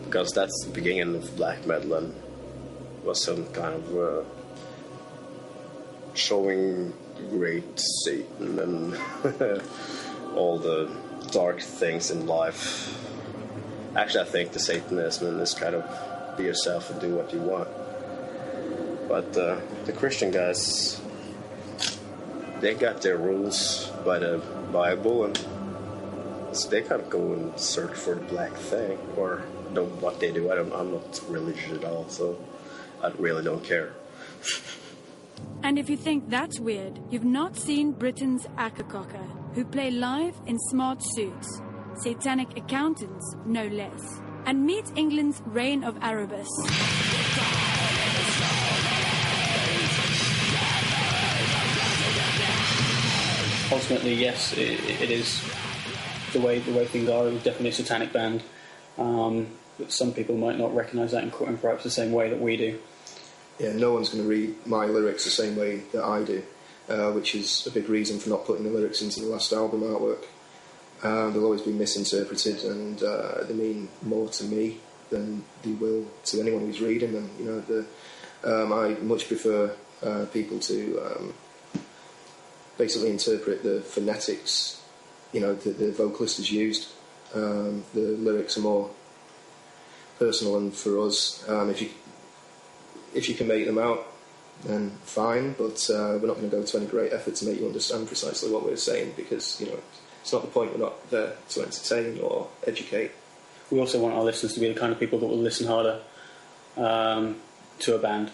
because that's the beginning of black metal and was some kind of showing great Satan and all the dark things in life. Actually, I think the Satanism is kind of be yourself and do what you want. But the Christian guys, they got their rules by the Bible, and so they kind of go and search for the black thing, or know what they do. I'm not religious at all, so I really don't care. And if you think that's weird, you've not seen Britain's Akakoka, who play live in smart suits, satanic accountants no less, and meet England's reign of Erebus. Ultimately, yes, it is the way things are. It was definitely a satanic band, but some people might not recognise that in perhaps the same way that we do. Yeah, no one's going to read my lyrics the same way that I do, which is a big reason for not putting the lyrics into the last album artwork. They'll always be misinterpreted, and they mean more to me than they will to anyone who's reading them. You know, I much prefer people to basically interpret the phonetics, you know, that the vocalist has used. The lyrics are more personal, and for us, if you can make them out, then fine, but we're not going to go to any great effort to make you understand precisely what we're saying, because, you know, it's not the point. We're not there to entertain or educate. We also want our listeners to be the kind of people that will listen harder to a band.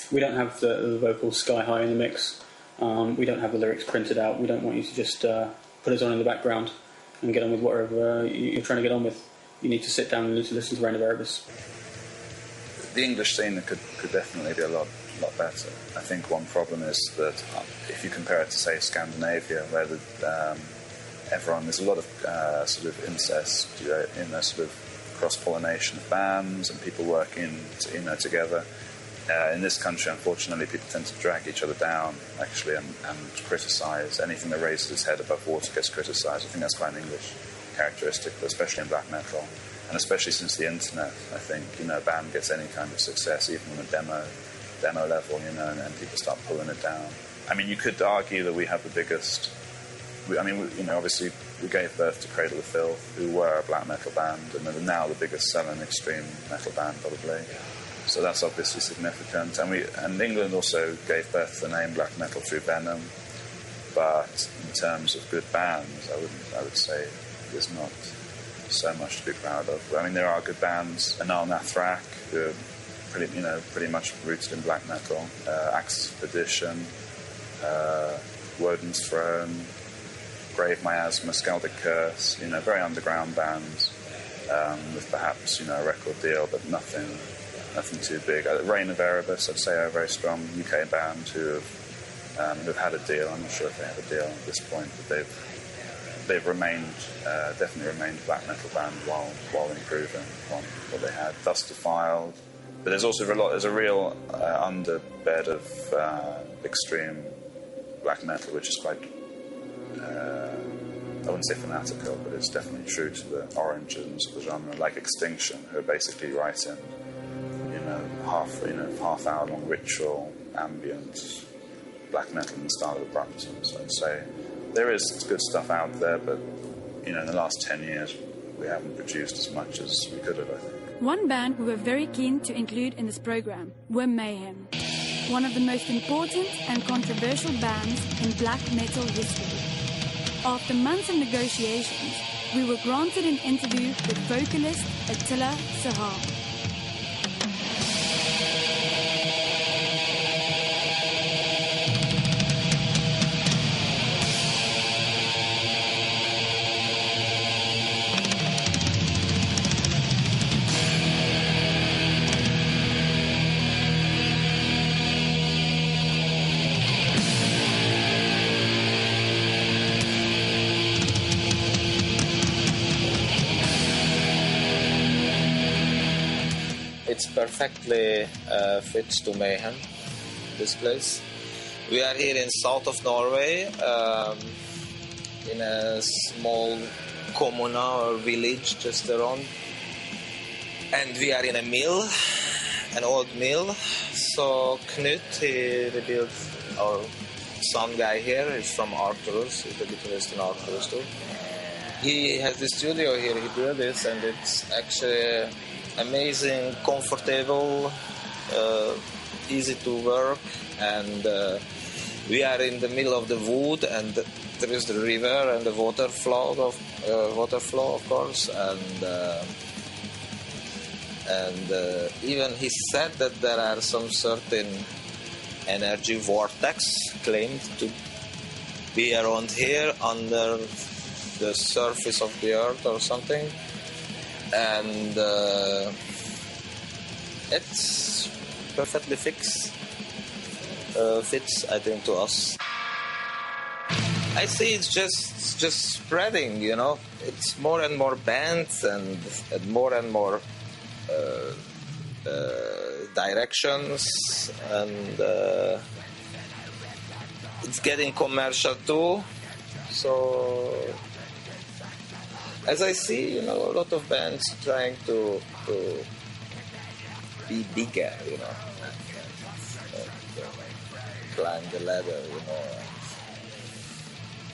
We don't have the vocals sky high in the mix. We don't have the lyrics printed out. We don't want you to just put us on in the background and get on with whatever you're trying to get on with. You need to sit down and listen to Reign of Erebus. The English scene could definitely be a lot better. I think one problem is that if you compare it to, say, Scandinavia, where there's a lot of sort of incest, in a sort of cross-pollination of bands and people working together. In this country, unfortunately, people tend to drag each other down, actually, and criticise. Anything that raises its head above water gets criticised. I think that's quite an English characteristic, especially in black metal. And especially since the internet, I think, a band gets any kind of success, even on a demo level, and people start pulling it down. I mean, you could argue that we have the biggest... obviously, we gave birth to Cradle of Filth, who were a black metal band, and they're now the biggest selling extreme metal band, probably. So that's obviously significant. And England also gave birth to the name black metal through Venom, but in terms of good bands, I would say there's not so much to be proud of. I mean, there are good bands. Anal Nathrak, who are pretty much rooted in black metal. Expedition, Woden's Throne, Grave Miasma, Skaldic Curse. Very underground bands with perhaps a record deal, but nothing too big. Reign of Erebus, I'd say, are a very strong UK band who've had a deal. I'm not sure if they have a deal at this point, but they've definitely remained a black metal band while improving on what they had. Dust Defiled, but there's a real underbed of extreme black metal, which is quite I wouldn't say fanatical, but it's definitely true to the origins of the genre, like Extinction, who are basically writing half-hour-long ritual, ambient black metal in the style of the Brompton. So I'd say there is good stuff out there, but in the last 10 years we haven't produced as much as we could have, I think. One band we were very keen to include in this program were Mayhem, one of the most important and controversial bands in black metal history. After months of negotiations, we were granted an interview with vocalist Attila Csihar. It's perfectly fits to Mayhem, this place. We are here in south of Norway, in a small comuna or village just around. And we are in a mill, an old mill. So Knut, he rebuilt our sound guy here. He's from Arcturus. He's the guitarist in Arcturus too. He has the studio here. He built this, and it's actually amazing, comfortable, easy to work, and we are in the middle of the wood, and there is the river and the water flow, of course, and even he said that there are some certain energy vortex claimed to be around here under the surface of the earth or something, and it's perfectly fits, I think, to us. I see it's just spreading, you know. It's more and more bands and more directions, and it's getting commercial too. So, as I see, you know, a lot of bands trying to be bigger, you know, climb the ladder, you know.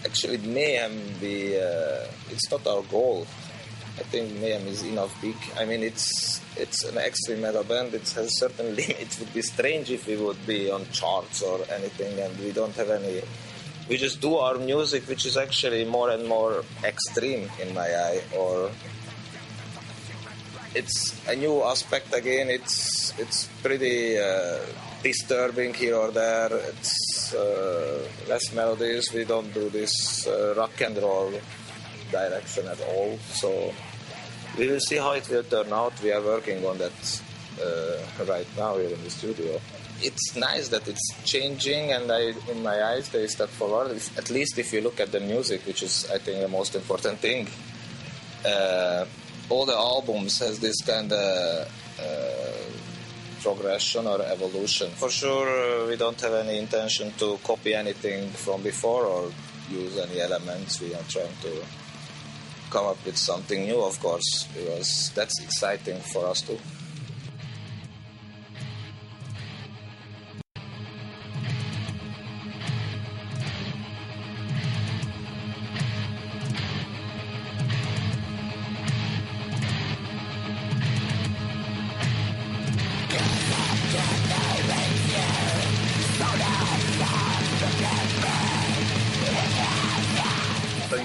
Actually, Mayhem, it's not our goal. I think Mayhem is enough big. I mean, it's an extreme metal band. It has certain limits. It would be strange if we would be on charts or anything, and we don't have any. We just do our music, which is actually more and more extreme in my eye, or it's a new aspect again. It's pretty disturbing here or there. It's less melodies. We don't do this rock and roll direction at all. So we will see how it will turn out. We are working on that right now here in the studio. It's nice that it's changing, and in my eyes, they step forward. At least if you look at the music, which is, I think, the most important thing. All the albums has this kind of progression or evolution. For sure, we don't have any intention to copy anything from before or use any elements. We are trying to come up with something new, of course, because that's exciting for us too.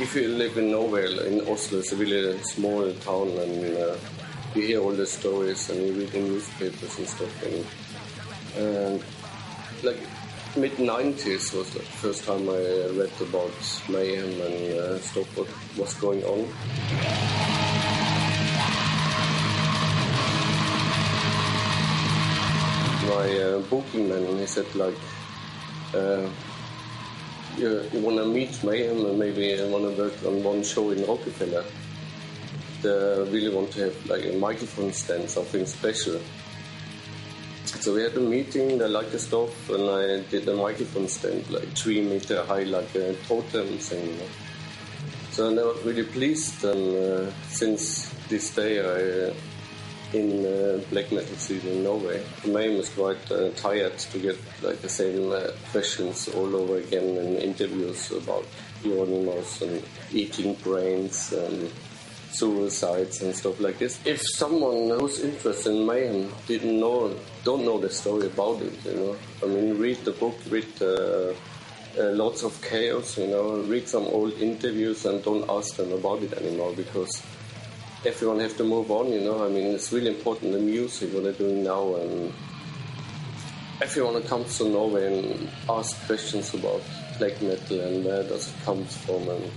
If you live in nowhere, in Oslo, it's a really small town, and you hear all the stories and you read the newspapers and stuff. And like mid-90s was the first time I read about Mayhem and stuff what was going on. My booking man, he said like, you want to meet Mayhem and maybe want to work on one show in Rockefeller. They really want to have like a microphone stand, something special. So we had a meeting, they liked the stuff, and I did a microphone stand, like 3 meter high, like a totem thing. You know? So they were really pleased, and since this day in black metal scene in Norway. Mayhem is quite tired to get like the same questions all over again in interviews about Euronymous and eating brains and suicides and stuff like this. If someone who's interested in Mayhem don't know the story about it, you know. I mean, read the book, read lots of chaos, you know, read some old interviews and don't ask them about it anymore, because everyone has to move on, you know. I mean, it's really important, the music, what they're doing now, and everyone comes to Norway and asks questions about black metal and where does it come from, and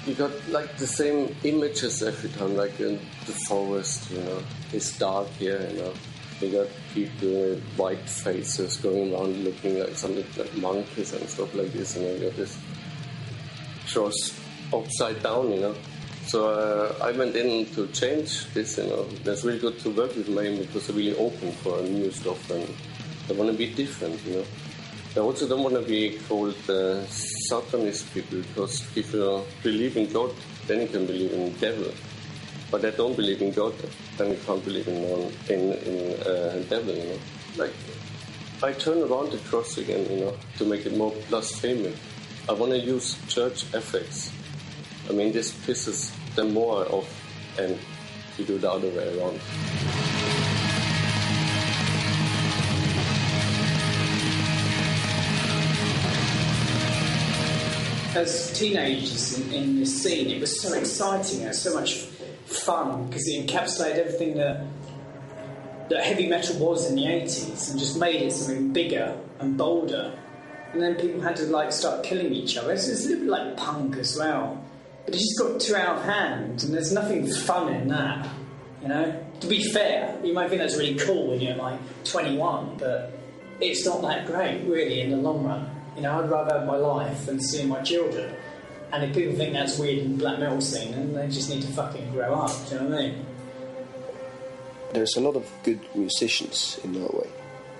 you got like the same images every time, like in the forest, you know, it's dark here, you know. You got people with white faces going around looking like something like monkeys and stuff like this, and you got this cross upside down, you know. So I went in to change this, you know. That's really good to work with Mayhem because they're really open for new stuff and they want to be different, you know. I also don't want to be called Satanist people, because if you believe in God, then you can believe in the devil. But I don't believe in God, then you can't believe in devil, you know. Like, I turn around the cross again, you know, to make it more blasphemous. I want to use church ethics. I mean, this pisses them more off, and you do the other way around. As teenagers in this scene, it was so exciting, it was so much fun, because it encapsulated everything that heavy metal was in the 80s, and just made it something bigger and bolder. And then people had to like start killing each other. It's a little bit like punk as well, but it just got too out of hand, and there's nothing fun in that, you know. To be fair, you might think that's really cool when you're like 21, but it's not that great really in the long run. You know, I'd rather have my life than seeing my children. And if people think that's weird in the black metal scene, then they just need to fucking grow up, do you know what I mean? There's a lot of good musicians in Norway.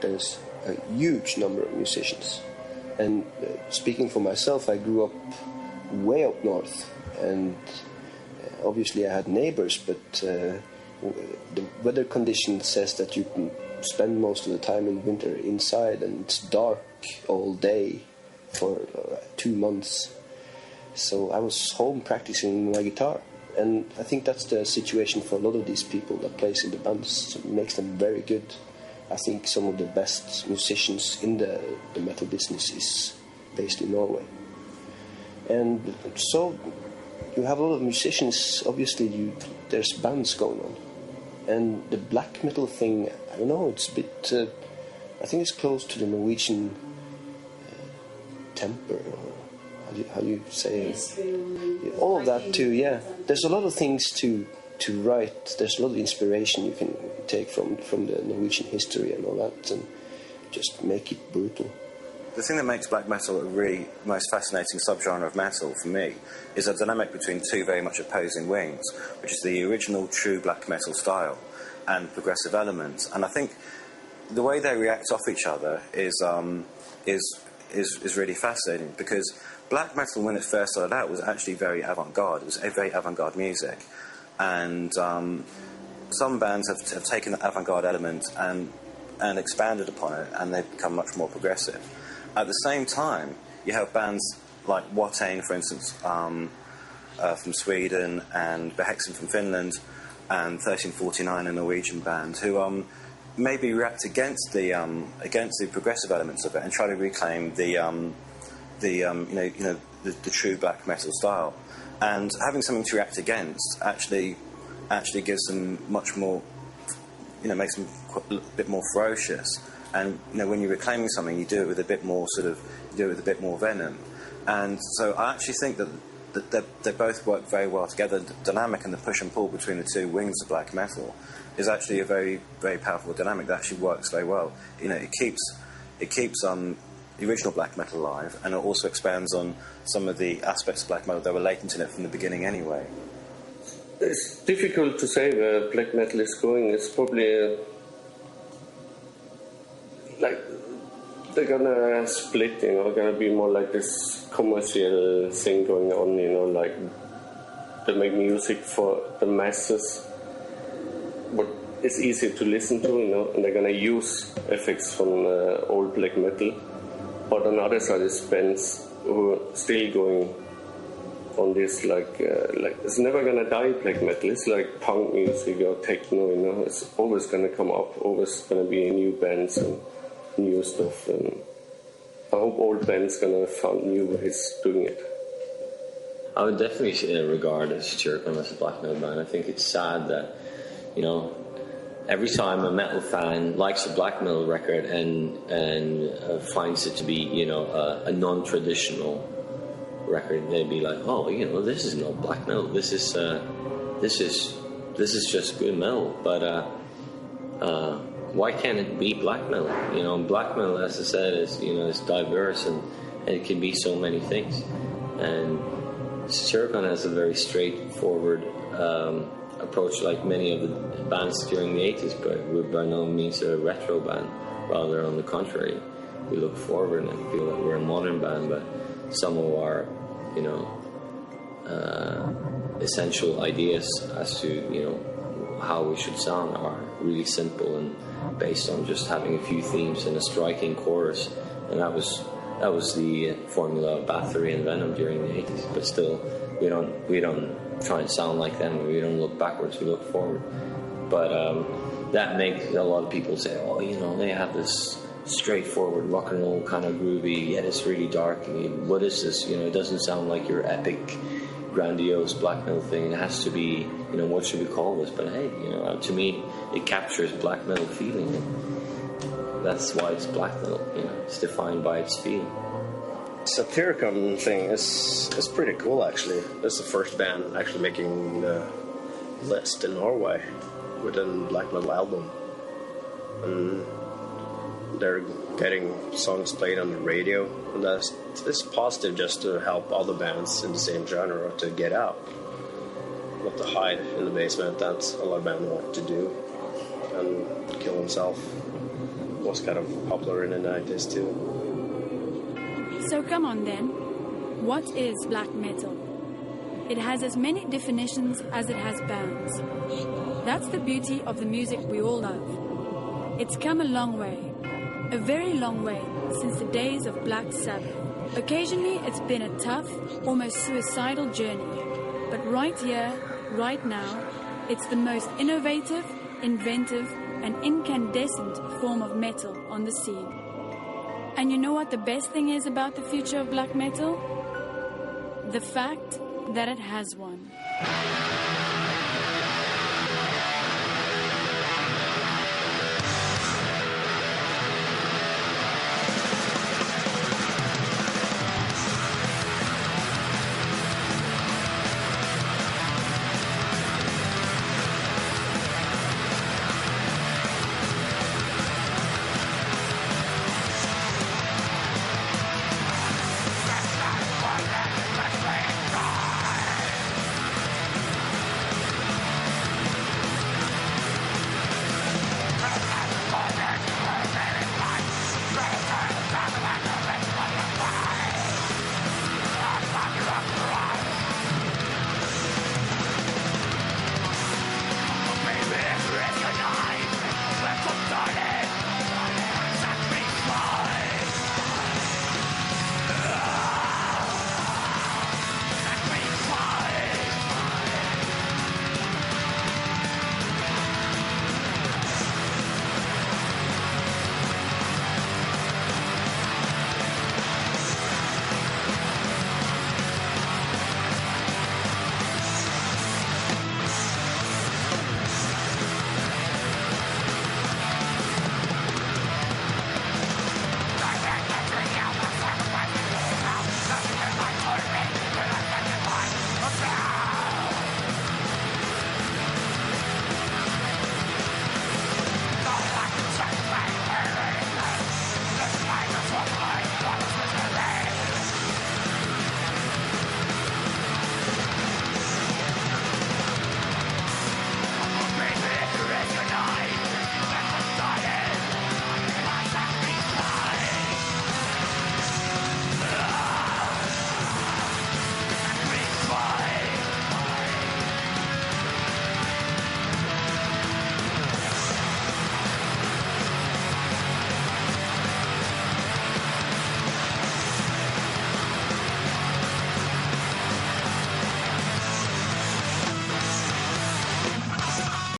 There's a huge number of musicians. And speaking for myself, I grew up way up north. And obviously I had neighbors, but the weather condition says that you can spend most of the time in winter inside, and it's dark all day for 2 months. So I was home practicing my guitar, and I think that's the situation for a lot of these people that plays in the bands. So it makes them very good. I think some of the best musicians in the metal business is based in Norway. And so you have a lot of musicians, obviously there's bands going on. And the black metal thing, I don't know, it's a bit, I think it's close to the Norwegian temper, or how do you say it? All of that too, yeah. There's a lot of things to write. There's a lot of inspiration you can take from the Norwegian history and all that, and just make it brutal. The thing that makes black metal a really most fascinating subgenre of metal for me is a dynamic between two very much opposing wings, which is the original true black metal style and progressive elements. And I think the way they react off each other is really fascinating, because black metal, when it first started out, was actually very avant-garde. It was a very avant-garde music, and some bands have taken the avant-garde element and expanded upon it, and they've become much more progressive. At the same time, you have bands like Watain, for instance, from Sweden, and Behexen from Finland, and 1349, a Norwegian band, who maybe react against the progressive elements of it and try to reclaim the true black metal style. And having something to react against actually gives them much more, makes them a bit more ferocious. And when you're reclaiming something, you do it with a bit more venom. And so I actually think that they both work very well together. The dynamic and the push and pull between the two wings of black metal is actually a very, very powerful dynamic that actually works very well. It keeps the original black metal alive, and it also expands on some of the aspects of black metal that were latent in it from the beginning anyway. It's difficult to say where black metal is going. It's probably like they're gonna split, gonna be more like this commercial thing going on, like they make music for the masses, but it's easy to listen to, and they're gonna use effects from old black metal. But on the other side is bands who are still going on this, like it's never gonna die, black metal. It's like punk music or techno, it's always gonna come up, always gonna be new bands and new stuff, and I hope old bands gonna find new ways doing it. I would definitely regard Satyricon as a black metal band. I think it's sad that, every time a metal fan likes a black metal record and finds it to be, a non-traditional record, they'd be like, oh, this is not black metal. This is just good metal. But why can't it be black metal? Black metal, as I said, is diverse and it can be so many things. And Satyricon has a very straightforward approach, like many of the bands during the 80s, but we're by no means a retro band, rather on the contrary. we look forward and feel that we're a modern band, but some of our, essential ideas as to, how we should sound are really simple and based on just having a few themes and a striking chorus. And that was the formula of Bathory and Venom during the 80s. But still, we don't try and sound like them. We don't look backwards. We look forward. But that makes a lot of people say, oh, they have this straightforward rock and roll kind of groovy, yet it's really dark. I mean, what is this? It doesn't sound like your epic, grandiose black metal thing. It has to be, what should we call this? But hey, to me, it captures black metal feeling. That's why it's black metal. It's defined by its feel. Satyricon thing is pretty cool, actually. It's the first band actually making the list in Norway with a black metal album, and they're getting songs played on the radio, and it's positive just to help other bands in the same genre to get out, not to hide in the basement. That's a lot of bands want to do, and Kill Himself was kind of popular in the 90s too. So come on then, what is black metal? It has as many definitions as it has bands. That's the beauty of the music we all love. It's come a long way, a very long way, since the days of Black Sabbath. Occasionally it's been a tough, almost suicidal journey, but right here, right now, it's the most innovative, inventive, and incandescent form of metal on the scene. And you know what the best thing is about the future of black metal? The fact that it has one.